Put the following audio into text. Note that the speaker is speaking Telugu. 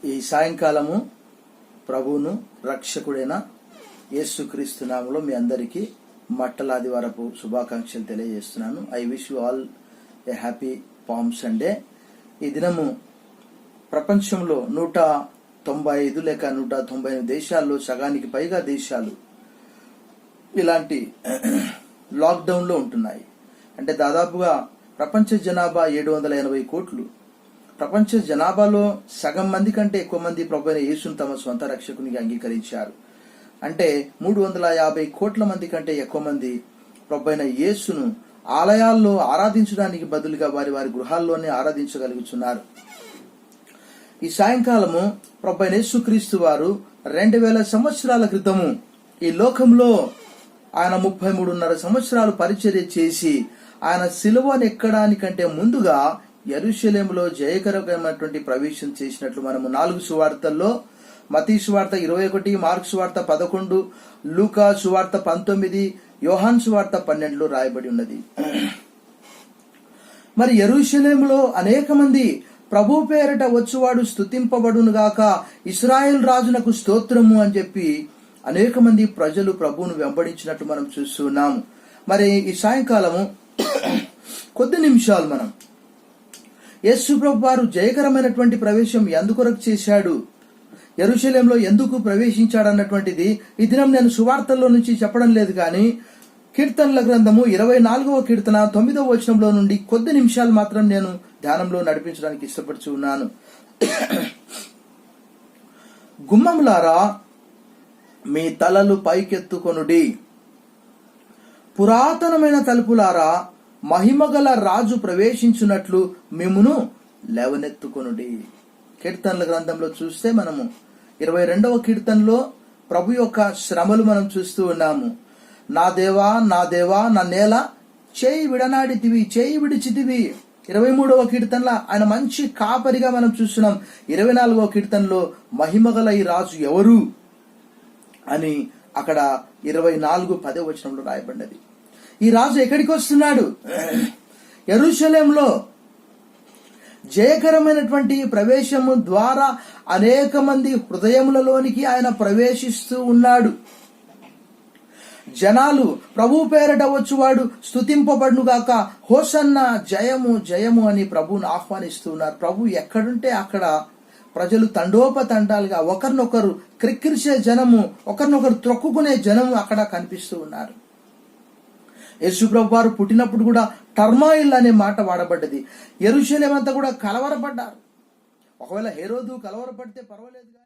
ఈ సాయంకాలము ప్రభువును రక్షకుడైన యేసుక్రీస్తు నామములో మీ అందరికీ మట్టలాదివారపు శుభాకాంక్షలు తెలియజేస్తున్నాను. I wish you all A happy palm Sunday. ఈ దినము ప్రపంచంలో 195 లేక 198 దేశాల్లో సగానికి పైగా దేశాలు ఇలాంటి లాక్డౌన్ లో ఉంటున్నాయి. అంటే దాదాపుగా ప్రపంచ జనాభా 780 కోట్లు. ప్రపంచ జనాభాలో సగం మంది కంటే ఎక్కువ మంది ప్రభువైన యేసును తమ స్వంత రక్షకునిగా అంగీకరించారు. అంటే 350 కోట్ల మంది కంటే ఎక్కువ మంది ప్రభువైన యేసును ఆలయాల్లో ఆరాధించడానికి బదులుగా వారి వారి గృహాల్లోనే ఆరాధించగలుగుతున్నారు. ఈ సాయంకాలము ప్రభువైన యేసుక్రీస్తు వారు 2000 సంవత్సరాల క్రితము ఈ లోకంలో ఆయన 33.5 సంవత్సరాలు పరిచర్య చేసి ఆయన సిలువను ఎక్కడానికంటే ముందుగా యెరూషలేములో జయకరమైనటువంటి ప్రవేశం చేసినట్లు మనము 4 సువార్తల్లో, మత్తయి సువార్త 21, మార్కు సువార్త 11, లూకా సువార్త 19, యోహాను సువార్త 12లో రాయబడి ఉన్నది. మరి యెరూషలేములో అనేక మంది ప్రభు పేరిట వచ్చువాడు స్తుతింపబడును గాక, ఇశ్రాయేల్ రాజునకు స్తోత్రము అని చెప్పి అనేక మంది ప్రజలు ప్రభువును వెంబడించినట్టు మనం చూస్తున్నాము. మరి ఈ సాయంకాలము కొద్ది నిమిషాలు మనం యేసు ప్రభు వారు జయకరమైనటువంటి ప్రవేశం ఎందుకొరకు చేశాడు, యెరూషలేములో ఎందుకు ప్రవేశించాడు అన్నటువంటిది ఈ దినం నేను సువార్తల్లో నుంచి చెప్పడం లేదు, కానీ కీర్తనల గ్రంథము 24వ కీర్తన 9వ వచనంలో నుండి కొద్ది నిమిషాలు మాత్రం నేను ధ్యానంలో నడిపించడానికి ఇష్టపడుచు ఉన్నాను. గుమ్మములారా మీ తలలు పైకెత్తుకొనుడి, పురాతనమైన తలుపులారా మహిమగల రాజు ప్రవేశించున్నట్లు మిమ్మును లేవనెత్తుకొనుడి. కీర్తనల గ్రంథంలో చూస్తే మనము 22వ కీర్తనలో ప్రభు యొక్క శ్రమలు మనం చూస్తూ ఉన్నాము. నా దేవా నా దేవా నన్నేల చేయి విడనాడితివి, చేయి విడిచితివి. 23వ కీర్తనలో ఆయన మంచి కాపరిగా మనం చూస్తున్నాం. 24వ కీర్తనలో మహిమగల ఈ రాజు ఎవరు అని అక్కడ 24:10 వచనంలో రాయబడ్డది. ఈ రాజు ఎక్కడికి వస్తున్నాడు? యెరూషలేములో జయకరమైనటువంటి ప్రవేశము ద్వారా అనేక మంది హృదయములలోనికి ఆయన ప్రవేశిస్తూ ఉన్నాడు. జనాలు ప్రభు పేరట వచ్చువాడు స్తుతింపబడును గాక, హోసన్న జయము జయము అని ప్రభువును ఆహ్వానిస్తూ ఉన్నారు. ప్రభు ఎక్కడుంటే అక్కడ ప్రజలు తండోపతండాలుగా ఒకరినొకరు క్రిక్కిరిసే జనము, ఒకరినొకరు త్రొక్కుకునే జనము అక్కడ కనిపిస్తూ ఉన్నారు. యేసు ప్రభు వారు పుట్టినప్పుడు కూడా టర్మాయిల్ అనే మాట వాడబడ్డది. యెరూషలేం అంతా కూడా కలవరపడ్డారు. ఒకవేళ హేరోదు కలవరపడితే పర్వాలేదు.